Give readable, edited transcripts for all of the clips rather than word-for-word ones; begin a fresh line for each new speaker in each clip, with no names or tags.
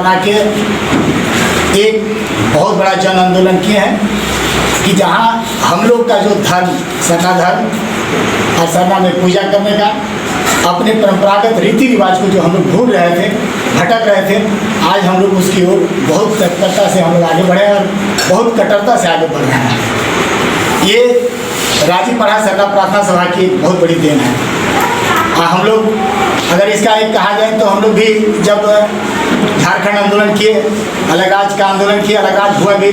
बना के एक बहुत बड़ा जन आंदोलन किए हैं कि जहाँ हम लोग का जो धर्म सरना धर्म और सरना में पूजा करने का अपने परंपरागत रीति रिवाज को जो हम लोग भूल रहे थे, भटक रहे थे, आज हम लोग उसकी ओर बहुत तत्परता से हम लोग आगे बढ़े और बहुत कट्टरता से आगे बढ़ रहे हैं। ये राजीपढ़ा सरना प्रार्थना सभा की एक बहुत बड़ी देन है। हम लोग अगर इसका एक कहा जाए तो हम लोग भी जब झारखंड आंदोलन किए, अलग राज्य का आंदोलन किए, अलग राज्य हुआ भी,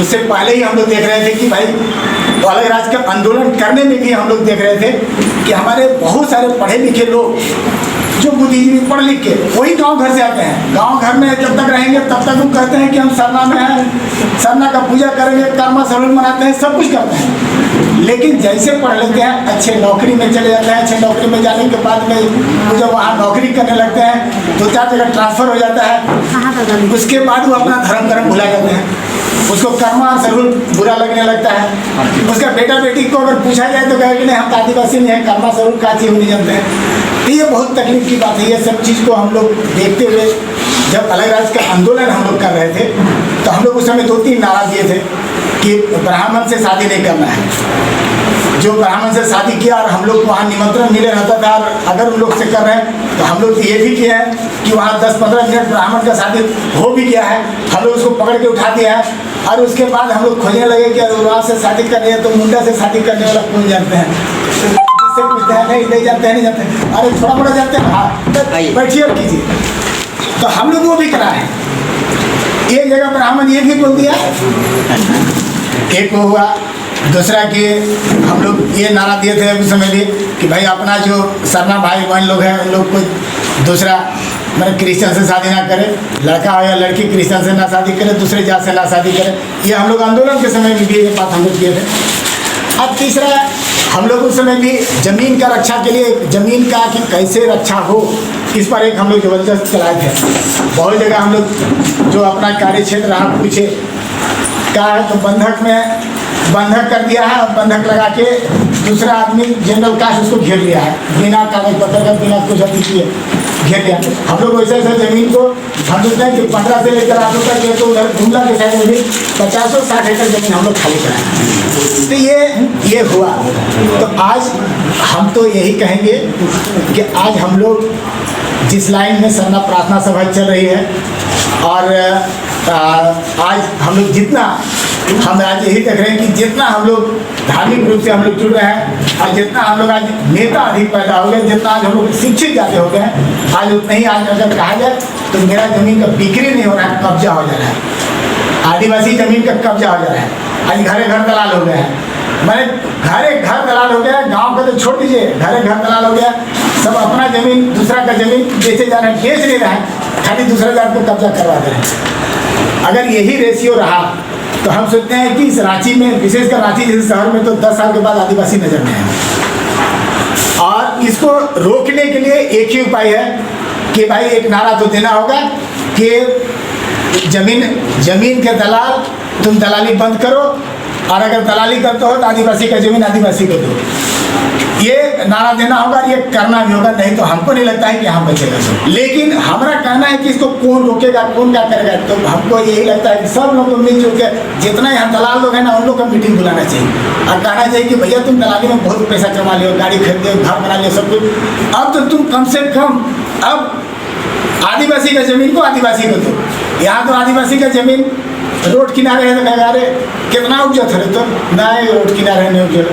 उससे पहले ही हम लोग देख रहे थे कि भाई अलग राज्य का आंदोलन करने में भी हम लोग देख रहे थे कि हमारे बहुत सारे पढ़े लिखे लोग जो बुद्धिजीवी पढ़ लिख के वही गांव घर से आते हैं। गांव घर में जब तक रहेंगे तब तक हम कहते हैं कि हम सरना में हैं, सरना का पूजा करेंगे, कर्मा सरोल मनाते हैं, सब कुछ करते हैं। लेकिन जैसे पढ़ लेते हैं, अच्छे नौकरी में चले जाते हैं, अच्छे नौकरी में जाने के बाद में जब वहाँ नौकरी करने लगते हैं 2-4 जगह ट्रांसफ़र हो जाता है, उसके बाद वो अपना धर्म भुला जाते हैं, उसको कर्मा और सरूल बुरा लगने लगता है। उसका बेटा बेटी को अगर पूछा जाए तो कहे कि नहीं हम आदिवासी नहीं है, कर्मा सरूल का चीज़ नहीं जानते हैं। तो ये बहुत तकलीफ की बात है। ये सब चीज़ को हम लोग देखते हुए जब अलग राज्य का आंदोलन हम लोग कर रहे थे तो हम लोग उस समय 2-3 नारा दिए थे कि ब्राह्मण से शादी नहीं करना है। जो ब्राह्मण से शादी किया और हम लोग को वहाँ निमंत्रण मिले रहता था, और अगर उन लोग से कर रहे हैं तो हम लोग ये भी किया है कि वहाँ 10-15 मिनट ब्राह्मण का शादी हो भी गया है, हम लोग उसको पकड़ के उठा दिया है। और उसके बाद हम लोग खोजने लगे कि वहाँ से शादी करनी है तो मुंडा से शादी करने वाला कौन जानते हैं, इससे पूछते हैं नहीं जानते हैं, नहीं जानते हैं, अरे थोड़ा मोड़ा जानते हैं, हाँ बैठिए और कीजिए। तो हम लोग वो भी करा है। एक जगह ब्राह्मण ये भी बोल दिया, एक वो हुआ, दूसरा कि हम लोग ये नारा दिए थे उस समय भी कि भाई अपना जो सरना भाई बहन लोग हैं उन लोग को दूसरा मतलब क्रिश्चियन से शादी ना करे, लड़का हो या लड़की क्रिश्चियन से ना शादी करे, दूसरे जात से ना शादी करे। ये हम लोग आंदोलन के समय में भी ये बात हम लोग किए थे। अब तीसरा हम लोग उस समय भी ज़मीन का रक्षा के लिए, ज़मीन का कि कैसे रक्षा हो इस पर एक हम लोग ज़बरदस्त चलाए थे। बहुत जगह हम लोग जो अपना कार्य क्षेत्र रहा पूछे क्या है तो बंधक में बंधक कर दिया है, और बंधक लगा के दूसरा आदमी जनरल कास्ट उसको घेर लिया है, बिना कागज पत्र का, बिना कुछ अति किए घेर लिया। हम लोग वैसे ऐसे ज़मीन को हम सोचते हैं कि 15 से लेकर 8 तक ये तो उधर गुमला के साइड में भी 50-60 एकड़ ज़मीन हम लोग खाली कराएं। तो ये हुआ। तो आज हम तो यही कहेंगे कि आज हम लोग जिस लाइन में सरना प्रार्थना सभा चल रही है, और आज हम लोग जितना हम आज यही देख रहे हैं कि जितना हम लोग धार्मिक रूप से हम लोग जुड़ रहे हैं और जितना हम लोग आज नेता अधिक पैदा हो गए, जितना आज हम लोग शिक्षित ज़्यादा हो गए हैं, आज उतना ही आज अगर कहा जाए तो मेरा ज़मीन का बिक्री नहीं हो रहा है, कब्जा हो जा रहा है। आदिवासी ज़मीन का कब्जा हो जा रहा है। आज घरे घर दलाल हो गए हैं, मैंने घरे घर दलाल हो गया, गाँव का तो छोड़ दीजिए, घरे घर दलाल हो गया। सब अपना ज़मीन दूसरा का ज़मीन बेचे जा रहे हैं, बेच नहीं रहे हैं, खाली दूसरे जात को कब्जा करवा दे रहे हैं। अगर यही रेशियो रहा तो हम सोचते हैं कि इस रांची में, विशेषकर रांची जैसे शहर में, तो 10 साल के बाद आदिवासी नजर नहीं आएंगे। और इसको रोकने के लिए एक ही उपाय है कि भाई एक नारा तो देना होगा कि जमीन के दलाल तुम दलाली बंद करो, और अगर दलाली करते हो तो आदिवासी का जमीन आदिवासी को दो। ये नारा देना होगा, ये करना भी होगा, नहीं तो हमको नहीं लगता है कि यहाँ बचेगा सब। लेकिन हमारा कहना है कि इसको कौन रोकेगा, कौन क्या करेगा। तो हमको यही लगता है कि सब लोग को मिलजुल के, जितना यहाँ दलाल लोग हैं ना, उन लोग का मीटिंग बुलाना चाहिए और कहना चाहिए कि भैया तुम दलाली में बहुत पैसा कमा लियो, गाड़ी खरीद लियो, घर बना लियो, सब कुछ। अब तो तुम कम से कम अब आदिवासी का जमीन को आदिवासी को दो। यहाँ तो आदिवासी का जमीन रोड किनारे है तो कहेगा अरे कितना उपजा थे तो नहीं, रोड किनारे नहीं उपजा,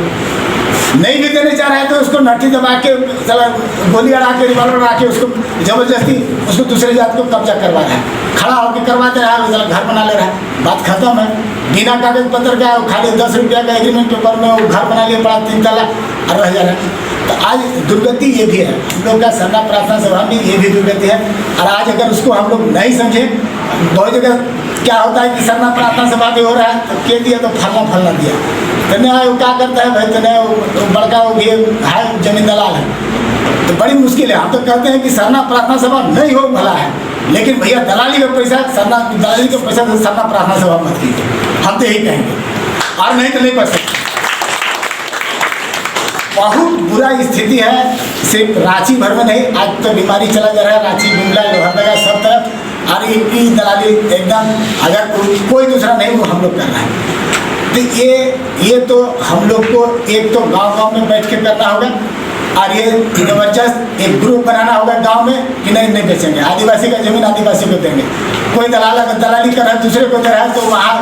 नहीं भी देने चाह रहे हैं तो उसको नट्टी दबा के, चला गोली अड़ा के, रिवॉल्वर अड़ा के उसको जबरदस्ती उसको दूसरे जात को कब्जा करवा रहा है, खड़ा होकर करवाते रहा है, चला घर बना ले रहा है, बात खत्म है। बिना कागज पत्र का खाली 10 रुपया का एग्रीमेंट पेपर में वो घर बना लिया, बड़ा 3 तला और रह जा रहा है। तो आज दुर्गति ये भी है, हम लोग का सरना प्रार्थना सभा में ये भी दुर्गति है। और आज अगर उसको हम लोग नहीं समझे, बहुत जगह क्या होता है कि सरना प्रार्थना सभा भी हो रहा है तो कह दिया तो फलना दिया, तो नहीं वो क्या करता है भाई, तो नहीं बड़का वो भी है जमीन दलाल है, तो बड़ी मुश्किल है। हम तो कहते हैं कि सरना प्रार्थना सभा नहीं हो भला है, लेकिन भैया दलाली का पैसा दलाली का पैसा से सरना प्रार्थना सभा मत कीजिए, हम तो यही कहेंगे, और नहीं तो नहीं कर सकते। बहुत बुरा स्थिति है, सिर्फ रांची भर में नहीं, आज तो बीमारी चला जा रहा है, रांची गुमला लोहरदगा सब तरफ और इनकी दलाली एकदम, अगर कोई दूसरा नहीं वो हम लोग कर रहे हैं। तो ये तो हम लोग को एक तो गांव में बैठ के करना होगा, और ये जबरदस्त एक ग्रुप बनाना होगा गांव में कि नहीं बेचेंगे, आदिवासी का जमीन आदिवासी को देंगे। कोई दलाली कर रहा है दूसरे को दे रहा है, तो वहाँ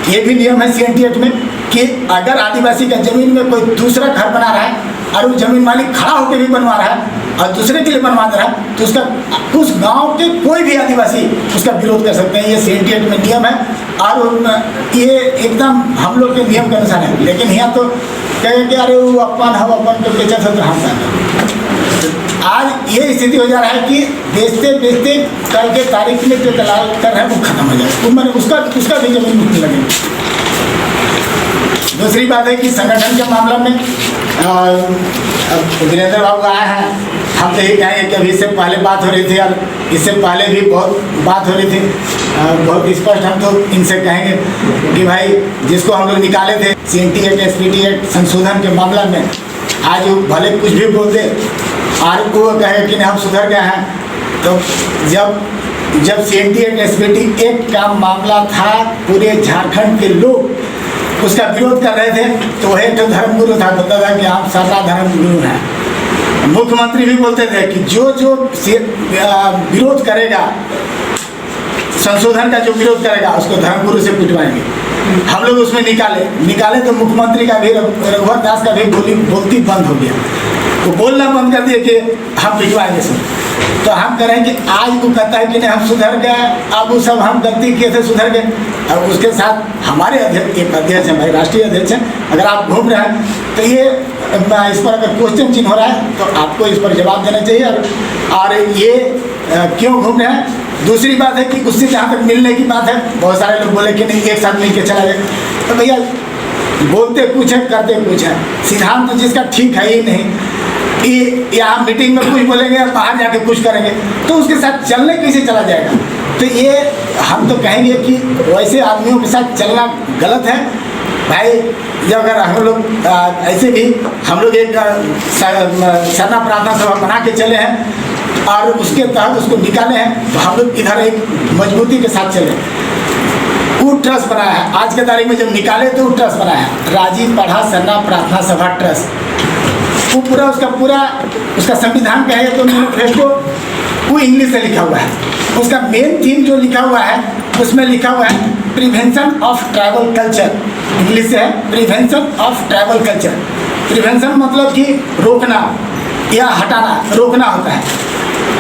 ये भी नियम है CNT एक्ट में कि अगर आदिवासी का जमीन में कोई दूसरा घर बना रहा है और वो जमीन मालिक खड़ा होकर भी बनवा रहा है और दूसरे के लिए बनवा दे रहा है, तो उसका उस गांव के कोई भी आदिवासी उसका विरोध कर सकते हैं। ये CNT एक्ट में नियम है, और ये एकदम हम लोग के नियम के अनुसार है। लेकिन यहाँ तो कहें कि अरे वो अपन तो बेचा था तो हम आज ये स्थिति हो जा रहा है कि बेचते बेचते कल के तारीख में जो दलाल कर रहे हैं वो खत्म हो जाए, तो मैंने उसका भी जमीन मुक्ति लगेगी। दूसरी बात है कि संगठन के मामला में वीरेंद्र बाबू आए हैं, हम तो यही कहेंगे कि अभी इससे पहले बात हो रही थी और इससे पहले भी बहुत बात हो रही थी, बहुत स्पष्ट हम तो इनसे कहेंगे कि भाई जिसको हम लोग निकाले थे CNT एक्ट SPT एक्ट संशोधन के मामला में, आज वो भले कुछ भी बोल दे और वो कहे कि नहीं हम सुधर गए हैं, तो जब CNT एक्ट SPT एक्ट का मामला था पूरे झारखंड के लोग उसका विरोध कर रहे थे, तो वह एक धर्मगुरु था, बोलता था कि आप सारा धर्मगुरु हैं। मुख्यमंत्री भी बोलते थे कि जो विरोध करेगा संशोधन का, जो विरोध करेगा उसको धर्मगुरु से पिटवाएंगे। हम लोग उसमें निकाले तो मुख्यमंत्री का भी, रघुवर दास का भी बोलती बंद हो गया, वो बोलना बंद कर दिए कि हम पिटवाएंगे सब। तो हम करें कि आज वो कहता है कि नहीं हम सुधर गए, अब वो सब हम गलती किए थे सुधर गए। और उसके साथ हमारे अध्यक्ष हैं भाई, राष्ट्रीय अध्यक्ष हैं, अगर आप घूम रहे हैं तो ये इस पर अगर क्वेश्चन चिन्ह हो रहा है तो आपको इस पर जवाब देना चाहिए। और ये क्यों घूम रहे हैं। दूसरी बात है कि उससे जहाँ तक मिलने की बात है, बहुत सारे लोग बोले कि नहीं एक साथ मिल के चला जाए, तो भैया बोलते कुछ है करते कुछ है, सिद्धांत तो जिसका ठीक है ही नहीं कि यहाँ मीटिंग में कुछ बोलेंगे बाहर जाके कुछ करेंगे, तो उसके साथ चलने कैसे चला जाएगा। तो ये हम तो कहेंगे कि वैसे आदमियों के साथ चलना गलत है भाई। जब अगर हम लोग ऐसे भी हम लोग एक सरना प्रार्थना सभा बना के चले हैं और उसके तहत उसको निकाले हैं, तो हम लोग इधर एक मजबूती के साथ चले। वो ट्रस्ट बनाया है, आज के तारीख में जब निकाले तो वो ट्रस्ट बनाया है, राजीव पढ़ा सरना प्रार्थना सभा ट्रस्ट। वो पूरा उसका संविधान कहे तो मैनिफेस्टो वो इंग्लिश से लिखा हुआ है। उसका मेन थीम जो लिखा हुआ है उसमें लिखा हुआ है prevention of tribal culture, English से है prevention of tribal culture. Prevention मतलब कि रोकना या हटाना, रोकना होता है।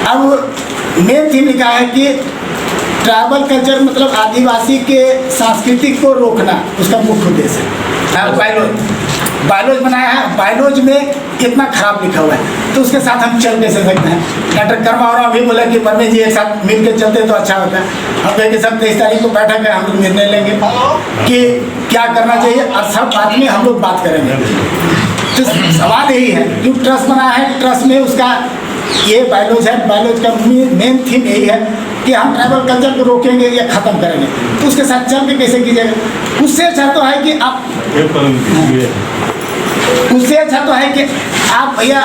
अब मेन थीम लिखा है कि ट्राइबल कल्चर मतलब आदिवासी के संस्कृति को रोकना, उसका मुख्य उद्देश्य है। बायोलॉज बनाया है, बायोलॉज में इतना खराब लिखा हुआ है, तो उसके साथ हम चल कैसे सकते हैं। डॉक्टर कर्मावराव भी बोला कि परमेश जी एक साथ मिल के चलते तो अच्छा होता है। हम कहेंगे सब 23 तारीख को बैठक है, हम लोग निर्णय लेंगे कि क्या करना चाहिए और सब बात में हम लोग बात करेंगे। तो सवाल यही है जो ट्रस्ट बनाया है, ट्रस्ट में उसका ये बायोलॉज है, बायोलॉज का मेन थीम यही है कि हम ट्राइबल कल्चर को रोकेंगे या ख़त्म करेंगे। तो उसके साथ चल के कैसे कीजिएगा। उससे अच्छा तो है कि आप भैया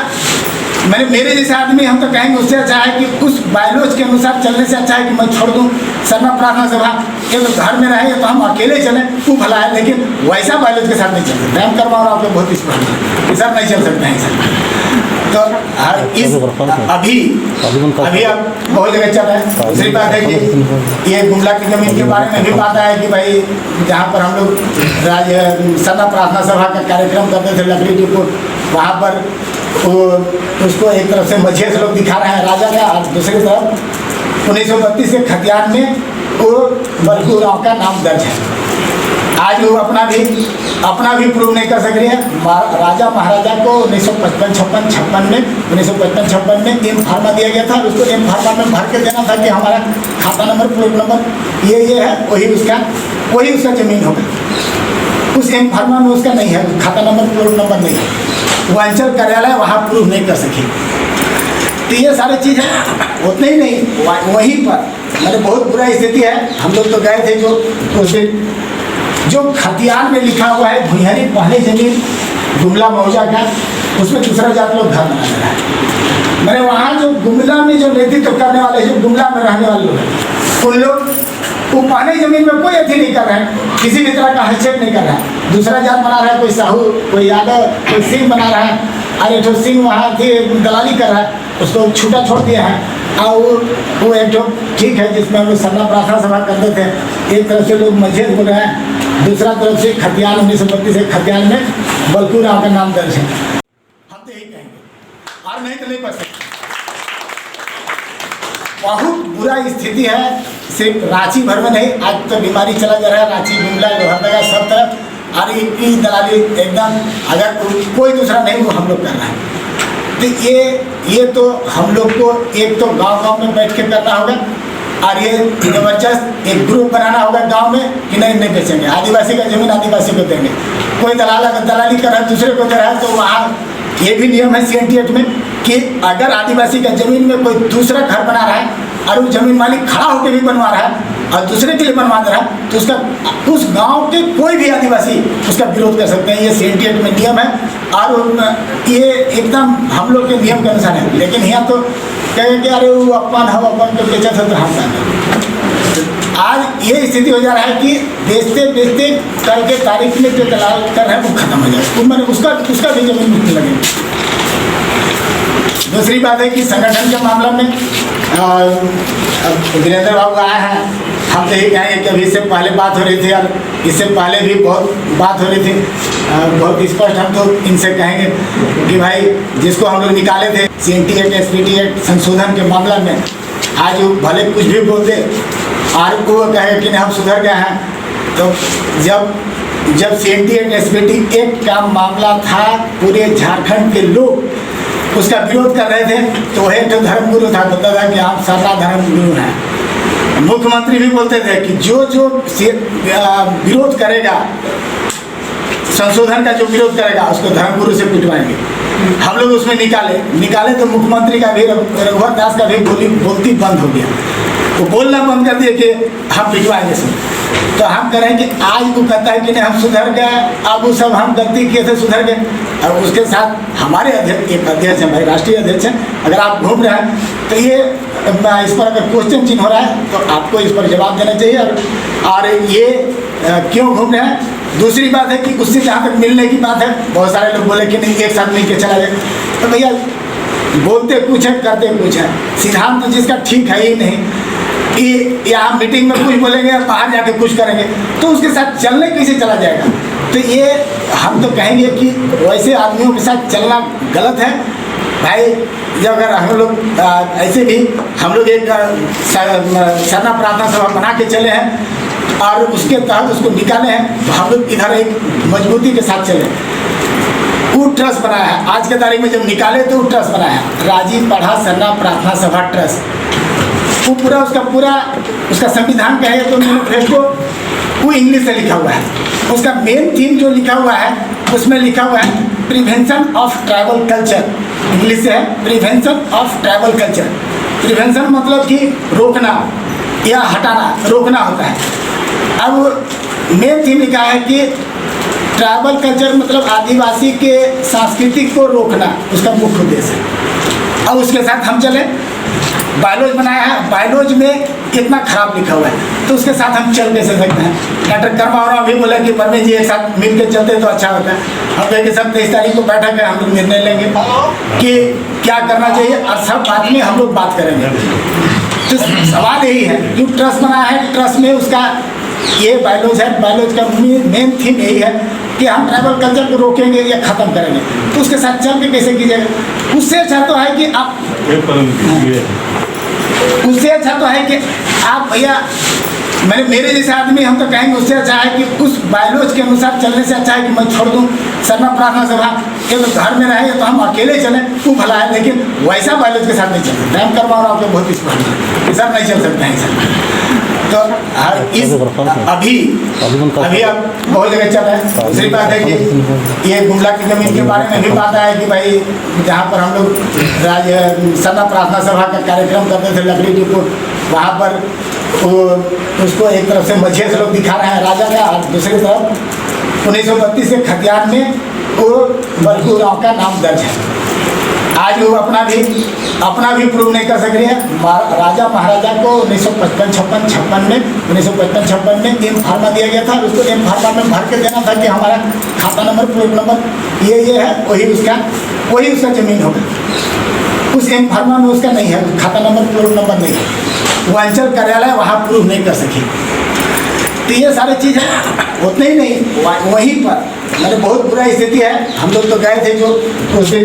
मेरे जैसे आदमी हम तो कहेंगे उससे अच्छा है कि उस बायोलॉज के अनुसार चलने से अच्छा है कि मैं छोड़ दूं सरना प्रार्थना सभा, ये तो घर में रहे तो हम अकेले चलें वो भला है, लेकिन वैसा बायोलॉज के साथ नहीं चल सकते। हम करवा आपको बहुत स्पष्ट है, सब नहीं चल सकते हैं सर। तो इस अभी अब बहुत जगह चल रहे हैं। दूसरी बात है कि ये गुमला की जमीन के बारे में भी बात है कि भाई जहाँ पर हम लोग सरना प्रार्थना सभा का कार्यक्रम करते थे लकड़ी डिपो, वहाँ पर वो उसको एक तरफ से मझे से लोग दिखा रहे हैं राजा का, और दूसरी तरफ 1932 के खतियान में वो बलगू राव का नाम दर्ज है। आज वो अपना भी प्रूव नहीं कर सक रही है। राजा महाराजा को 1955-56 में एम फार्मा दिया गया था, उसको एम फार्मा में भर के देना था कि हमारा खाता नंबर प्लॉट नंबर ये है, वही उसका ज़मीन होगा। उस एम फार्मा में उसका नहीं है, खाता नंबर प्लॉट नंबर नहीं है, वो अंचल कार्यालय वहाँ प्रूव नहीं कर सके। तो ये सारी चीज़ें उतने ही नहीं, वहीं पर मतलब बहुत बुरा स्थिति है। हम लोग तो गए थे जो खतियान में लिखा हुआ है भुइहरी पहले जमीन गुमला मौजा का, उसमें दूसरा जात लोग घर बना रहा है। मैंने वहाँ जो गुमला में जो नेतृत्व करने वाले जो गुमला में रहने वाले लोग हैं उन लोग वो पहले जमीन में कोई अथी नहीं कर रहे हैं, किसी भी तरह का हस्तक्षेप नहीं कर रहा है। दूसरा जात बना रहा है, कोई साहू, कोई यादव, कोई सिंह बना रहा है, अरे जो सिंह वहाँ थी दलाली कर रहा है, उसको छूटा छोड़ दिया है। और वो एक जो ठीक है जिसमें हम लोग सरना प्रार्थना सभा करते थे, एक तरफ से लोग मस्जिद बोल रहे हैं, दूसरा तरफ से खतियान 1932 से खतियान में बलकू राव का नाम दर्ज है। हम तो यही कहेंगे और नहीं तो नहीं पढ़ सकते। बहुत बुरा स्थिति है, सिर्फ रांची भर में नहीं, आज तो बीमारी चला जा रहा है, रांची, गुमला, लोहरदगा सब तरफ। और इनकी दलाली एकदम, अगर कोई दूसरा नहीं वो हम लोग कर रहे हैं। तो ये तो हम लोग को एक तो गांव-गांव में बैठ के करना होगा, और ये जबरदस्त एक ग्रुप बनाना होगा गांव में कि नहीं बेचेंगे, आदिवासी का जमीन आदिवासी को देंगे। कोई दलाली कर रहा है दूसरे को दे रहा है, तो वहाँ ये भी नियम है CNT एक्ट में कि अगर आदिवासी का जमीन में कोई दूसरा घर बना रहा है और वो जमीन मालिक खड़ा होकर भी बनवा रहा है और दूसरे के लिए बनवा दे रहा है, तो उसका उस गांव के कोई भी आदिवासी उसका विरोध कर सकते हैं। ये CNT एक्ट में नियम है और ये एकदम हम लोग के नियम के अनुसार है। लेकिन यहाँ तो कहेंगे कि अरे वो अपन हम अपन को बेचा था तो हम आज ये स्थिति हो जा रहा है कि बेचते बेचते कल के तारीख में जो दलाल कर रहे हैं वो खत्म हो जाए, तो मैंने उसका भी जमीन मिलने लगे। दूसरी बात है कि संगठन के मामला में वीरेंद्र बाबू आए हैं, हम तो यही कहेंगे कि अभी इससे पहले बात हो रही थी और इससे पहले भी बहुत बात हो रही थी, बहुत स्पष्ट हम तो इनसे कहेंगे कि भाई जिसको हम लोग निकाले थे CNT एक्ट SPT एक्ट संशोधन के मामला में, आज वो भले कुछ भी बोल दे और वो कहे कि नहीं हम सुधर गए हैं, तो जब CNT एक्ट SPT एक्ट का मामला था, पूरे झारखंड के लोग उसका विरोध कर रहे थे, तो वह एक धर्मगुरु था, बोलता था कि आप सरना धर्मगुरु हैं। मुख्यमंत्री भी बोलते थे कि जो विरोध करेगा, संशोधन का जो विरोध करेगा उसको धर्मगुरु से पिटवाएंगे। हम लोग उसमें निकाले तो मुख्यमंत्री का भी, रघुवर दास का भी बोलती बंद हो गया, वो बोलना बंद कर दिए कि हम पिटवाएंगे सब। तो हम करें कि आज वो कहता है कि नहीं हम सुधर गए, अब वो सब हम गलती किए थे सुधर गए। और उसके साथ हमारे एक अध्यक्ष हैं भाई, राष्ट्रीय अध्यक्ष हैं, अगर आप घूम रहे हैं तो ये इस पर अगर क्वेश्चन चिन्ह हो रहा है तो आपको इस पर जवाब देना चाहिए और ये क्यों घूम रहे हैं। दूसरी बात है कि उससे जहाँ तक मिलने की बात है, बहुत सारे लोग बोले कि नहीं एक साथ मिल के चला जाए, तो भैया बोलते कुछ है करते कुछ है, सिद्धांत तो जिसका ठीक है ही नहीं कि यहाँ मीटिंग में कुछ बोलेंगे और बाहर जाके कुछ करेंगे, तो उसके साथ चलने कैसे चला जाएगा। तो ये हम तो कहेंगे कि वैसे आदमियों के साथ चलना गलत है भाई। जब अगर हम लोग ऐसे भी हम लोग एक सरना प्रार्थना सभा बना के चले हैं और उसके तहत उसको निकाले हैं, तो हम लोग इधर एक मजबूती के साथ चले। वो ट्रस्ट बनाया है, आज के तारीख में जब निकाले तो वो ट्रस्ट बनाया है, राजीव पढ़ा सरना प्रार्थना सभा ट्रस्ट। वो पूरा उसका संविधान कहे तो मैनिफेस्टो वो इंग्लिश से लिखा हुआ है। उसका मेन थीम जो लिखा हुआ है उसमें लिखा हुआ है prevention of tribal culture, English से है prevention of tribal culture. Prevention मतलब कि रोकना या हटाना, रोकना होता है। अब मेन थीम लिखा है कि ट्राइबल कल्चर मतलब आदिवासी के सांस्कृतिक को रोकना, उसका मुख्य उद्देश्य है। अब उसके साथ हम चले, बायोलॉज बनाया है, बायोलॉज में कितना खराब लिखा हुआ है, तो उसके साथ हम चल कैसे सकते हैं। डॉक्टर कर्मावराव भी बोला कि परमेश जी एक साथ मिल के चलते तो अच्छा होता है। हम कहेंगे सब 23 तारीख को बैठक है, हम लोग निर्णय लेंगे कि क्या करना चाहिए और सब बात में हम लोग बात करेंगे। तो सवाल यही है, जो ट्रस्ट बनाया है ट्रस्ट में उसका ये बायोलॉज है, बायोलॉज का मेन थीम यही है कि हम ट्राइबल कल्चर को रोकेंगे या ख़त्म करेंगे, तो उसके साथ चल के कैसे कीजिएगा। उससे अच्छा तो है कि आप भैया मेरे जैसे आदमी हम तो कहेंगे उससे अच्छा है कि उस बायोलॉज के अनुसार चलने से अच्छा है कि मैं छोड़ दूँ सरना प्रार्थना सभा, ये तो घर में रहे तो हम अकेले चलें वो भला है, लेकिन वैसा बायोलॉज के साथ नहीं चल सकते। हम करवा रहा हूँ बहुत स्पष्ट सर नहीं चल सकते हैं सर। तो अभी अब बहुत जगह चल रहा है। दूसरी बात है कि ये गुमला की जमीन के बारे में भी बात है कि भाई जहाँ पर हम लोग सरना प्रार्थना सभा का कार्यक्रम करते थे लकड़ी डिपो, वहाँ पर वो उसको एक तरफ से मझे से लोग दिखा रहे हैं राजा का, और दूसरी तरफ 1932 के खतियान में वो बलकू राव का नाम दर्ज है। आज वो अपना भी प्रूव नहीं कर सक रहे हैं। राजा महाराजा को 1955-56 में 1955-56 में एम फार्मा दिया गया था। उसको एम फार्मा में भर के देना था कि हमारा खाता नंबर, प्लॉट नंबर ये है, वही उसका ज़मीन होगा। उस एम फार्मा में उसका नहीं है, खाता नंबर, प्लॉट नंबर नहीं है। वो अंचल कार्यालय वहाँ प्रूव नहीं कर सके। तो ये सारी चीज़ है। उतने ही नहीं, वहीं पर मतलब बहुत बुरा स्थिति है। हम लोग तो गए थे जो उस दिन,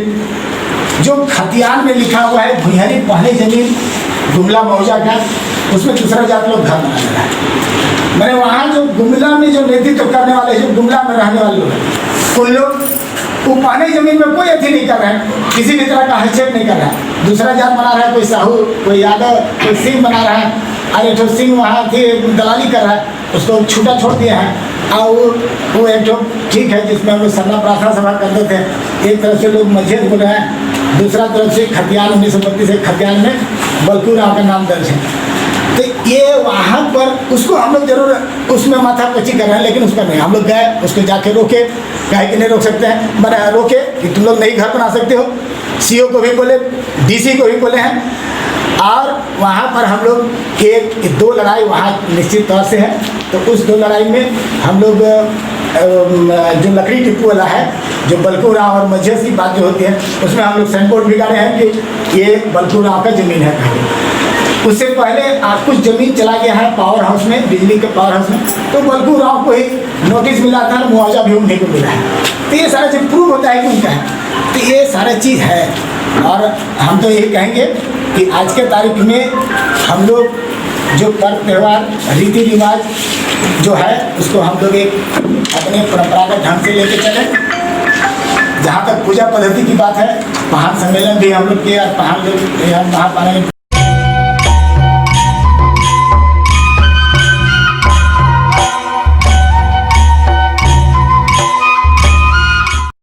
जो खतियान में लिखा हुआ है भुइयारी पहले जमीन गुमला मौजा का, उसमें दूसरा जात लोग घर बना रहा है। मैंने वहाँ जो गुमला में जो नेतृत्व करने वाले, जो गुमला में रहने वाले लोग हैं, उन लोग वो पहले जमीन में कोई अथी नहीं कर रहे हैं, किसी भी तरह का हस्तक्षेप नहीं कर रहा है। दूसरा जात बना रहा है, कोई साहू, कोई यादव, कोई सिंह बना रहा है। अरे जो सिंह वहाँ थे दलाली कर रहा है, उसको छूटा छोड़ दिया है। और वो एक जो ठीक है, जिसमें हम लोग सरना प्रार्थना सभा करते थे, एक तरफ से लोग मस्जिद बोल रहे हैं, दूसरा तरफ से खतियान 1932 खतियान में बलकू राव का नाम दर्ज है। तो ये वहाँ पर उसको हम लोग जरूर उसमें माथा पच्ची कर रहे हैं, लेकिन उसका नहीं। हम लोग गए, उसको जाके रोके, कहे कि नहीं रोक सकते हैं, मैंने रोके कि तुम लोग नहीं घर बना सकते हो। सीओ को भी बोले, डीसी को भी बोले हैं। और वहाँ पर हम लोग एक दो लड़ाई वहाँ निश्चित तौर से है। तो उस दो लड़ाई में हम लोग जो लकड़ी टिप्पू वाला है, जो बलकू राव और मझेस की बात जो होती है, उसमें हम लोग साइन बोर्ड भी गाड़े हैं कि ये बलकू राव का ज़मीन है। उससे पहले कुछ ज़मीन चला गया है पावर हाउस में, बिजली के पावर हाउस में, तो बलकू राव को ही नोटिस मिला था, मुआवजा भी उन्हीं को मिला है। तो ये सारा चीज़ प्रूव होता है कि उनका है। तो ये सारा चीज़ है। और हम तो यही कहेंगे कि आज के तारीख में हम लोग जो पर्व त्यौहार रीति रिवाज जो है, उसको हम लोग एक अपने परंपरागत ढंग से लेके चले। जहाँ तक पूजा पद्धति की बात है, पहाड़ सम्मेलन भी हम लोग किए और पहाड़ लोग महापाने